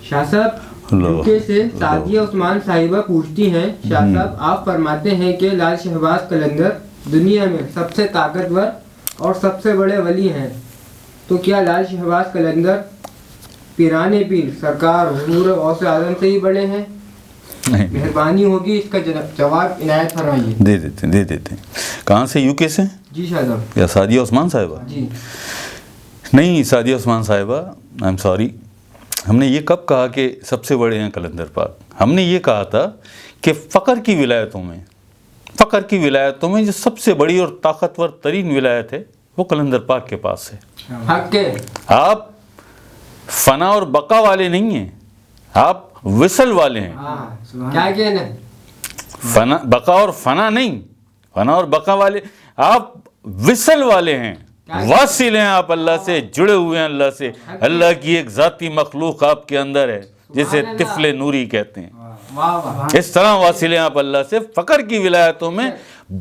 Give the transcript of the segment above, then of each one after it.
شاہ صاحب یوکے سے سعدیہ عثمان صاحبہ پوچھتی ہیں، شاہ صاحب آپ فرماتے ہیں کہ لال شہباز قلندر دنیا میں سب سے طاقتور اور سب سے بڑے ولی ہیں، تو کیا لال شہباز قلندر پیران پیر سرکار حضور غوث اعظم سے ہی بڑے ہیں؟ مہربانی ہوگی اس کا جواب عنایت فرمائیے۔ دے دیتے ہیں۔ کہاں سے؟ یو کے سے؟ جی شاہ صاحب۔ یا سعدیہ عثمان صاحبہ؟ جی نہیں، سعدیہ عثمان صاحبہ آئی ایم سوری، ہم نے یہ کب کہا کہ سب سے بڑے ہیں قلندر پاک؟ ہم نے یہ کہا تھا کہ فقر کی ولایتوں میں جو سب سے بڑی اور طاقتور ترین ولایت ہے وہ قلندر پاک کے پاس ہے۔ حق ہے۔ آپ فنا اور بقا والے نہیں ہیں، آپ وصل والے ہیں۔ کیا کہنا؟ فنا بقا اور فنا نہیں، فنا اور بقا والے، آپ وصل والے ہیں، واصل ہیں، آپ اللہ سے جڑے ہوئے ہیں، اللہ سے، اللہ کی ایک ذاتی مخلوق آپ کے اندر ہے جسے طفل نوری کہتے ہیں، اس طرح واصل ہیں آپ اللہ سے۔ فقر کی ولایتوں میں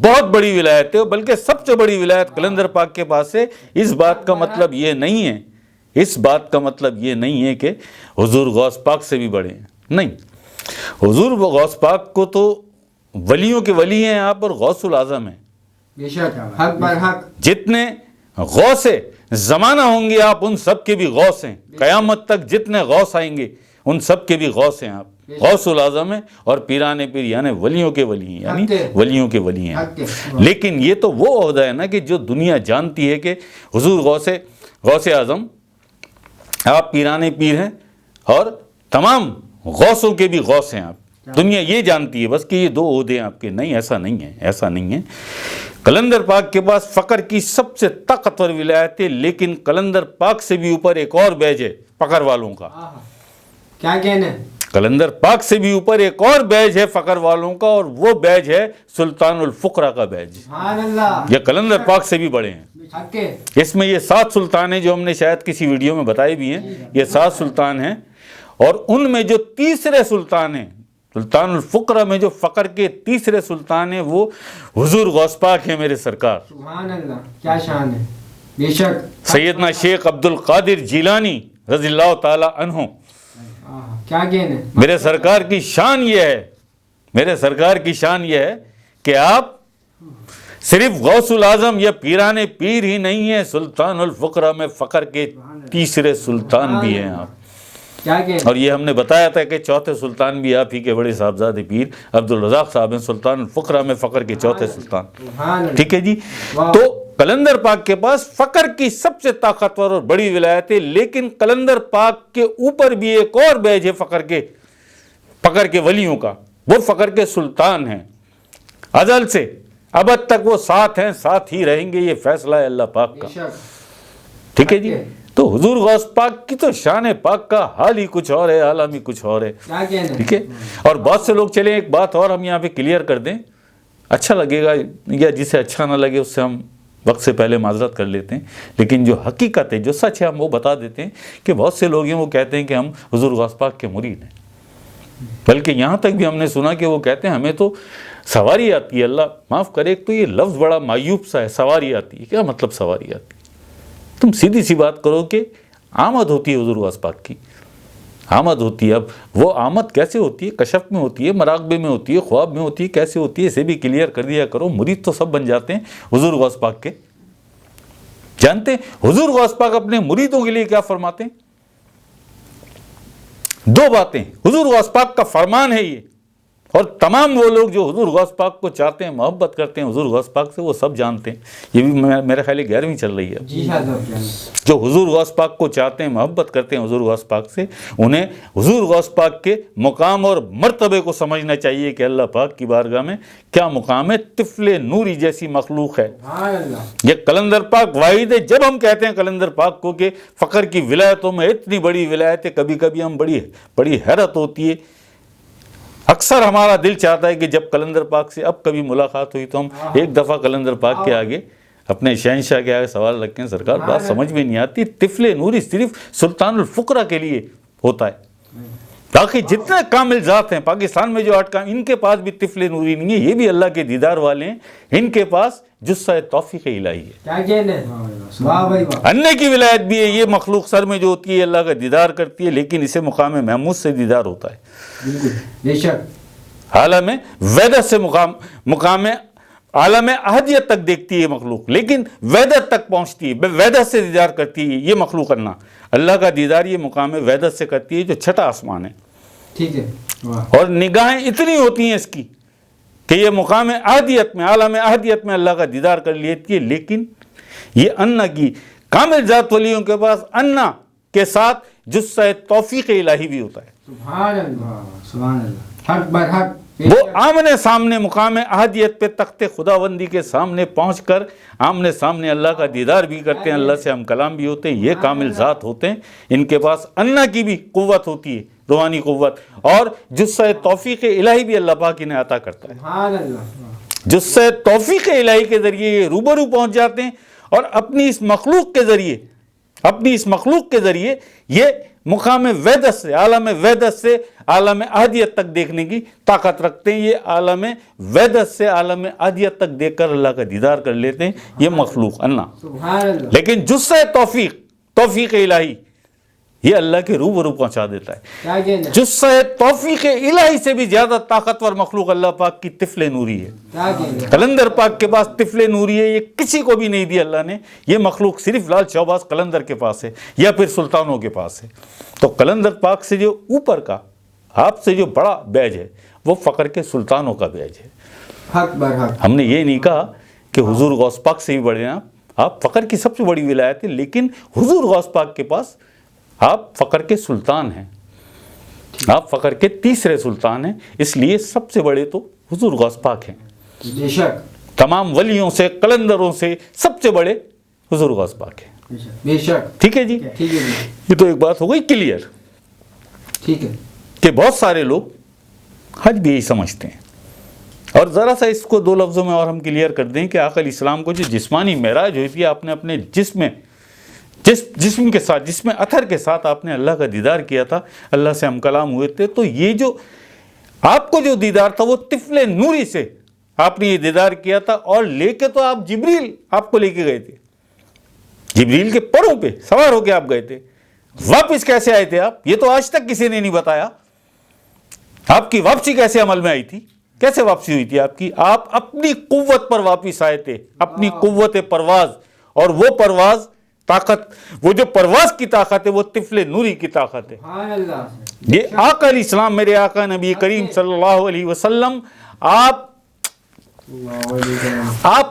بہت بڑی ولایت ہے، بلکہ سب سے بڑی ولایت قلندر پاک کے پاس ہے۔ اس بات کا مطلب یہ نہیں ہے کہ حضور غوث پاک سے بھی بڑے ہیں، نہیں، حضور غوث پاک کو تو ولیوں کے ولی ہیں آپ، اور غوث الاعظم ہیں۔ بے شک، حق بر حق۔ جتنے غوث زمانہ ہوں گے آپ ان سب کے بھی غوث ہیں، قیامت تک جتنے غوث آئیں گے ان سب کے بھی غوث ہیں آپ، غوث الاعظم ہیں، اور پیران پیر یعنی ولیوں کے ولی ہیں، یعنی ولیوں کے ولی ہیں۔ لیکن یہ تو وہ عہدہ ہے نا کہ جو دنیا جانتی ہے کہ حضور غوث اعظم آپ پیران پیر ہیں، اور تمام غوثوں کے بھی غوث ہیں آپ، دنیا یہ جانتی ہے بس کہ یہ دو عہدے ہیں آپ کے۔ نہیں، ایسا نہیں ہے۔ قلندر پاک کے پاس فقر کی سب سے طاقتور ولایت ہے، لیکن قلندر پاک سے بھی اوپر ایک اور بیج ہے فقر والوں کا۔ کیا کہنا؟ قلندر پاک سے بھی اوپر ایک اور بیج ہے فقر والوں کا، اور وہ بیج ہے سلطان الفقراء کا بیج۔ سبحان اللہ۔ یہ قلندر پاک سے بھی بڑے ہیں۔ اس میں یہ 7 سلطان ہیں جو ہم نے شاید کسی ویڈیو میں بتائے بھی ہیں، یہ 7 سلطان ہیں، اور ان میں جو تیسرے سلطان ہیں، سلطان الفقراء میں جو فقر کے تیسرے سلطان ہیں، وہ حضور غوث پاک ہیں، میرے سرکار۔ سبحان اللہ، کیا شان ہے۔ بے شک۔ سیدنا شیخ عبد القادر جیلانی رضی اللہ تعالی عنہ، کیا کہنا؟ میرے سرکار کی شان یہ ہے کہ آپ صرف غوث الاعظم یا پیران پیر ہی نہیں ہیں، سلطان الفقراء میں فقر کے تیسرے سلطان بھی ہیں آپ۔ اور یہ ہم نے بتایا تھا کہ چوتھے سلطان بھی آپ ہی کے بڑے صاحبزادے پیر عبد الرزاق صاحب ہیں، سلطان الفقراء میں فقر کے چوتھے سلطان۔ ٹھیک ہے جی۔ تو قلندر پاک کے پاس فقر کی سب سے طاقتور اور بڑی ولایت ہے، لیکن قلندر پاک کے اوپر بھی ایک اور بیج ہے فقر کے ولیوں کا، وہ فقر کے سلطان ہیں، ازل سے ابد تک وہ ساتھ ہیں، ساتھ ہی رہیں گے، یہ فیصلہ ہے اللہ پاک کا۔ ٹھیک ہے جی۔ تو حضور غوث پاک کی تو شان پاک کا حال ہی کچھ اور ہے، عالم ہی کچھ اور ہے۔ ٹھیک ہے۔ اور بہت سے لوگ، چلیں ایک بات اور ہم یہاں پہ کلیئر کر دیں، اچھا لگے گا یا جسے اچھا نہ لگے اس سے ہم وقت سے پہلے معذرت کر لیتے ہیں، لیکن جو حقیقت ہے، جو سچ ہے، ہم وہ بتا دیتے ہیں کہ بہت سے لوگ ہیں وہ کہتے ہیں کہ ہم حضور غوث پاک کے مرید ہیں، بلکہ یہاں تک بھی ہم نے سنا کہ وہ کہتے ہیں ہمیں تو سواری آتی ہے۔ اللہ معاف کرے، ایک تو یہ لفظ بڑا معیوب سا ہے، سواری آتی ہے۔ کیا مطلب سواری آتی ہے؟ تم سیدھی سی بات کرو کہ آمد ہوتی ہے حضور غوث پاک کی، آمد ہوتی ہے۔ اب وہ آمد کیسے ہوتی ہے؟ کشف میں ہوتی ہے، مراقبے میں ہوتی ہے، خواب میں ہوتی ہے، کیسے ہوتی ہے اسے بھی کلیئر کر دیا کرو۔ مرید تو سب بن جاتے ہیں حضور غوث پاک کے۔ جانتے ہیں حضور غوث پاک اپنے مریدوں کے لیے کیا فرماتے ہیں؟ 2 باتیں حضور غوث پاک کا فرمان ہے یہ، اور تمام وہ لوگ جو حضور غوث پاک کو چاہتے ہیں، محبت کرتے ہیں حضور غوث پاک سے، وہ سب جانتے ہیں۔ یہ بھی میرے خیال 11ویں چل رہی ہے۔ جو حضور غوث پاک کو چاہتے ہیں، محبت کرتے ہیں حضور غوث پاک سے، انہیں حضور غوث پاک کے مقام اور مرتبے کو سمجھنا چاہیے کہ اللہ پاک کی بارگاہ میں کیا مقام ہے۔ طفل نوری جیسی مخلوق ہے یہ قلندر پاک واحد ہے۔ جب ہم کہتے ہیں قلندر پاک کو کہ فقر کی ولایتوں میں اتنی بڑی ولایت ہے، کبھی کبھی ہم بڑی حیرت ہوتی ہے۔ اکثر ہمارا دل چاہتا ہے کہ جب قلندر پاک سے اب کبھی ملاقات ہوئی تو ہم ایک دفعہ قلندر پاک کے آگے، اپنے شہنشاہ کے آگے سوال رکھیں، سرکار بات سمجھ میں نہیں آتی، طفل نوری صرف سلطان الفقراء کے لیے ہوتا ہے، باقی جتنے کامل ذات ہیں پاکستان میں جو 8 کامل، ان کے پاس بھی طفل نوری نہیں ہے، یہ بھی اللہ کے دیدار والے ہیں، ان کے پاس جسہ توفیق الہی ہے. کیا کہنا ہے؟ واہ بھائی واہ. انے کی ولایت بھی ہے، یہ مخلوق سر میں جو ہوتی ہے اللہ کا دیدار کرتی ہے، لیکن اسے مقام محمود سے دیدار ہوتا ہے. بالکل بے شک. عالم ویدت سے مقام عالم احدیت تک دیکھتی ہے مخلوق، لیکن ویدت تک پہنچتی ہے، ویدت سے دیدار کرتی ہے یہ مخلوق. اللہ کا دیدار یہ مقام ویدت سے کرتی ہے جو چھٹا آسمان ہے. ٹھیک ہے. واہ. اور نگاہیں اتنی ہوتی ہیں اس کی کہ یہ مقام احدیت میں، عالم احدیت میں اللہ کا دیدار کر لیتی ہے، لیکن یہ انا کی کامل ذات ولیوں کے پاس انا کے ساتھ جسہ توفیق الہی بھی ہوتا ہے. سبحان اللہ سبحان اللہ. حق بر حق. وہ آمنے سامنے مقام احدیت پہ تخت خداوندی کے سامنے پہنچ کر آمنے سامنے اللہ کا دیدار بھی کرتے ہیں، اللہ سے ہم کلام بھی ہوتے ہیں. یہ کامل ذات ہوتے ہیں، ان کے پاس انا کی بھی قوت ہوتی ہے، روحانی قوت، اور جسہ توفیق الہی بھی اللہ پاک انہیں عطا کرتا ہے. سبحان اللہ. جسہ توفیق الہی کے ذریعے یہ روبرو پہنچ جاتے ہیں اور اپنی اس مخلوق کے ذریعے یہ مقام ویدت سے، عالم ویدت سے عالم احدیت تک دیکھنے کی طاقت رکھتے ہیں. یہ عالم ویدت سے عالم احدیت تک دیکھ کر اللہ کا دیدار کر لیتے ہیں یہ مخلوق اللہ. سبحان اللہ. لیکن جسہ توفیق الہی یہ اللہ کے روبرو پہنچا دیتا ہے. کیا کہنا ہے؟ جسہ توفیق الہی سے بھی زیادہ طاقتور مخلوق اللہ پاک کی طفل نوری ہے. کیا کہنا ہے؟ قلندر پاک کے پاس طفل نوری ہے، یہ کسی کو بھی نہیں دی اللہ نے. یہ مخلوق صرف لال شہباز قلندر کے پاس ہے یا پھر سلطانوں کے پاس ہے. تو قلندر پاک سے جو اوپر کا، آپ سے جو بڑا بیج ہے وہ فقر کے سلطانوں کا بیج ہے. حق بر حق. ہم نے یہ نہیں کہا کہ حضور غوث پاک سے بھی بڑے ہیں آپ فقر کی سب سے بڑی ولایت ہے، لیکن حضور غوث پاک کے پاس آپ فقر کے سلطان ہیں، آپ فقر کے تیسرے سلطان ہیں، اس لیے سب سے بڑے تو حضور غوث پاک ہیں. بے شک. تمام ولیوں سے، قلندروں سے سب سے بڑے حضور غوث پاک ہیں. بے شک. ٹھیک ہے جی. ٹھیک ہے. یہ تو ایک بات ہو گئی کلیئر ٹھیک ہے. کہ بہت سارے لوگ حج بھی یہی سمجھتے ہیں. اور ذرا سا اس کو 2 لفظوں میں اور ہم کلیئر کر دیں کہ آقا علیہ السلام کو جو جسمانی معراج ہوئی تھی، آپ نے اپنے جسم کے ساتھ، جسم اثر کے ساتھ آپ نے اللہ کا دیدار کیا تھا، اللہ سے ہم کلام ہوئے تھے. تو یہ جو آپ کو جو دیدار تھا وہ طفل نوری سے آپ نے یہ دیدار کیا تھا، اور لے کے تو آپ جبریل آپ کو لے کے گئے تھے، جبریل کے پروں پہ سوار ہو کے آپ گئے تھے. واپس کیسے آئے تھے آپ؟ یہ تو آج تک کسی نے نہیں بتایا. آپ کی واپسی کیسے عمل میں آئی تھی؟ کیسے واپسی ہوئی تھی آپ کی؟ آپ اپنی قوت پر واپس آئے تھے، اپنی قوت پرواز. اور وہ پرواز طاقت، وہ جو پرواز کی طاقت ہے وہ طفل نوری کی طاقت ہے. سبحان اللہ. یہ آقا علیہ السلام، میرے آقا نبی کریم صلی اللہ علیہ وسلم، آپ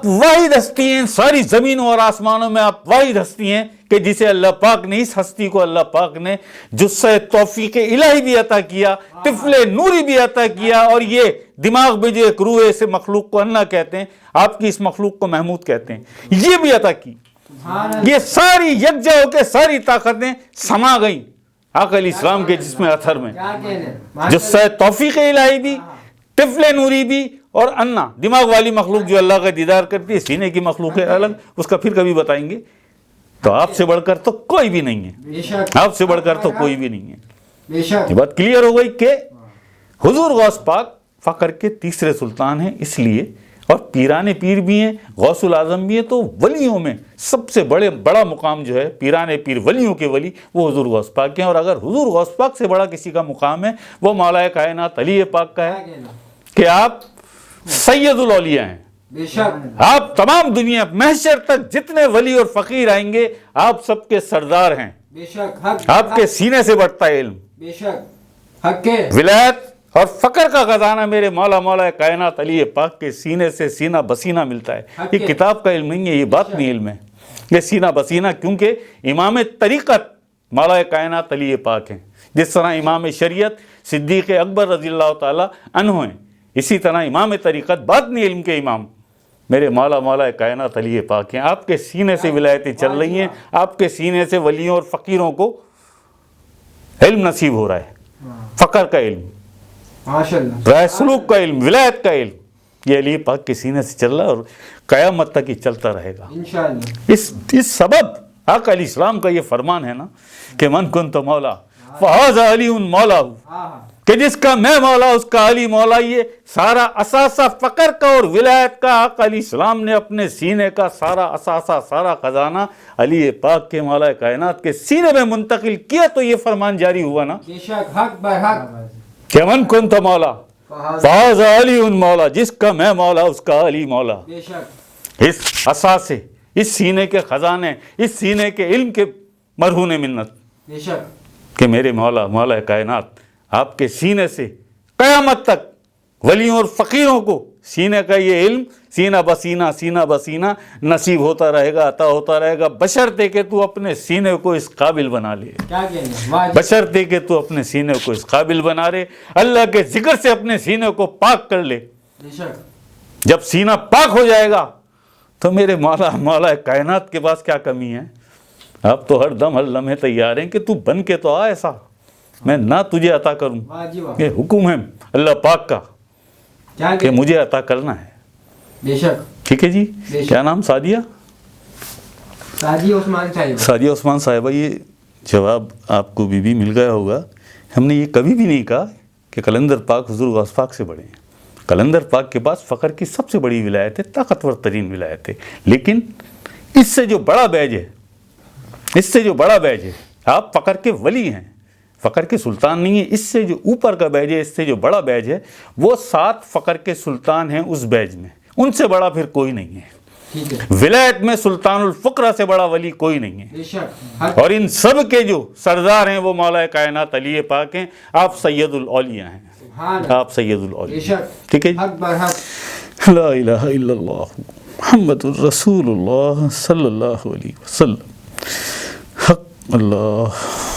واحد ہستی ہیں ساری زمینوں اور آسمانوں میں. آپ واحد ہستی ہیں کہ جسے اللہ پاک نے، اس ہستی کو اللہ پاک نے جسہ توفیق الہی بھی عطا کیا، طفل نوری بھی عطا کیا، اور یہ دماغ میں جو ایک روح ہے، اسے مخلوق کو اللہ کہتے ہیں، آپ کی اس مخلوق کو محمود کہتے ہیں، یہ بھی عطا کی. یہ ساری یکجا ہو کے ساری طاقتیں سما گئیں آقا علیہ السلام کے جسم اثر میں. جسہ توفیق الہی بھی، طفل نوری بھی، اور انا دماغ والی مخلوق جو اللہ کا دیدار کرتی ہے، سینے کی مخلوق ہے الگ، اس کا پھر کبھی بتائیں گے. تو آپ سے بڑھ کر تو کوئی بھی نہیں ہے، آپ سے بڑھ کر تو کوئی بھی نہیں ہے. یہ بات کلیئر ہو گئی کہ حضور غوث پاک فقر کے تیسرے سلطان ہیں، اس لیے، اور پیران پیر بھی ہیں، غوث العظم بھی ہیں. تو ولیوں میں سب سے بڑا مقام جو ہے پیران پیر، ولیوں کے ولی، وہ حضور غوث پاک ہیں. اور اگر حضور غوث پاک سے بڑا کسی کا مقام ہے وہ مولا کائنات علی پاک کا ہے کہ آپ سید الاولیاء ہیں. آپ تمام دنیا محشر تک جتنے ولی اور فقیر آئیں گے آپ سب کے سردار ہیں. آپ کے سینے سے بڑھتا ہے علم، ولایت اور فقر کا خزانہ میرے مولا کائنات علی پاک کے سینے سے سینہ بسینہ ملتا ہے. یہ کتاب کا علم نہیں ہے، یہ باطنی علم ہے، یہ سینہ بسینہ. کیونکہ امام طریقت مولا کائنات علی پاک ہیں. جس طرح امام شریعت صدیق اکبر رضی اللہ تعالی عنہ ہیں، اسی طرح امام طریقت باطنی علم کے امام میرے مولا کائنات علی پاک ہیں. آپ کے سینے سے ولایتیں چل رہی ہیں، آپ کے سینے سے ولیوں اور فقیروں کو علم نصیب ہو رہا ہے. فقر کا علم، رائے سلوک کا علم، ولایت کا علم، یہ علی پاک کے سینے سے چل رہا ہے اور قیامت تک یہ چلتا رہے گا. اس سبب آقا علیہ السلام کا یہ فرمان ہے نا کہ من کنت مولا فہذا علی مولا، ہاں کہ جس کا میں مولا اس کا علی مولا. یہ سارا اثاثہ فقر کا اور ولایت کا آقا علیہ السلام نے اپنے سینے کا سارا اثاثہ، سارا خزانہ علی پاک کے مولا کائنات کے سینے میں منتقل کیا، تو یہ فرمان جاری ہوا نا بے شک، حق برحق. کہ من کنت مولا فہذا علی مولا، جس کا میں مولا اس کا علی مولا. بے شک. اس اثاثے، اس سینے کے خزانے، اس سینے کے علم کے مرہون منت، بے شک. کہ میرے مولا، مولا کائنات آپ کے سینے سے قیامت تک ولیوں اور فقیروں کو سینے کا یہ علم سینہ بسینہ نصیب ہوتا رہے گا، عطا ہوتا رہے گا، بشرطے کہ تو اپنے سینے کو اس قابل بنا لے. کیا کہنا، واجب. بشرطے کہ تو اپنے سینے کو اس قابل بنا لے، اللہ کے ذکر سے اپنے سینے کو پاک کر لے. بے شک. جب سینہ پاک ہو جائے گا تو میرے مولا کائنات کے پاس کیا کمی ہے؟ آپ تو ہر دم ہر لمحے تیار ہیں کہ تو بن کے تو آ، ایسا میں نہ تجھے عطا کروں. واجب. یہ حکم ہے اللہ پاک کا کیا کہ مجھے عطا کرنا ہے. بے شک. ٹھیک ہے جی. بے شک. کیا نام؟ سعدیہ عثمان صاحب. سعدیہ عثمان صاحبہ. یہ جواب آپ کو بھی مل گیا ہوگا. ہم نے یہ کبھی بھی نہیں کہا کہ قلندر پاک حضور غوث پاک سے بڑے ہیں. قلندر پاک کے پاس فقر کی سب سے بڑی ولایت ہے، طاقتور ترین ولایت ہے، لیکن اس سے جو بڑا بیج ہے، آپ فقر کے ولی ہیں، فقر کے سلطان نہیں ہیں. اس سے جو اوپر کا بیج ہے، اس سے جو بڑا بیج ہے، وہ 7 فقر کے سلطان ہیں اس بیج میں. ان سے بڑا پھر کوئی نہیں ہے. ٹھیک ہے. ولایت میں سلطان الفقرہ سے بڑا ولی کوئی نہیں ہے. بے شک. اور ان سب کے جو سردار ہیں وہ مولا کائنات علی پاک ہیں. آپ سید الاولیاء ہیں. آپ سید الاولیاء. ٹھیک ہے جی. حق برحق. لا الہ الا اللہ محمد الرسول اللہ صلی اللہ علیہ وسلم. حق اللہ.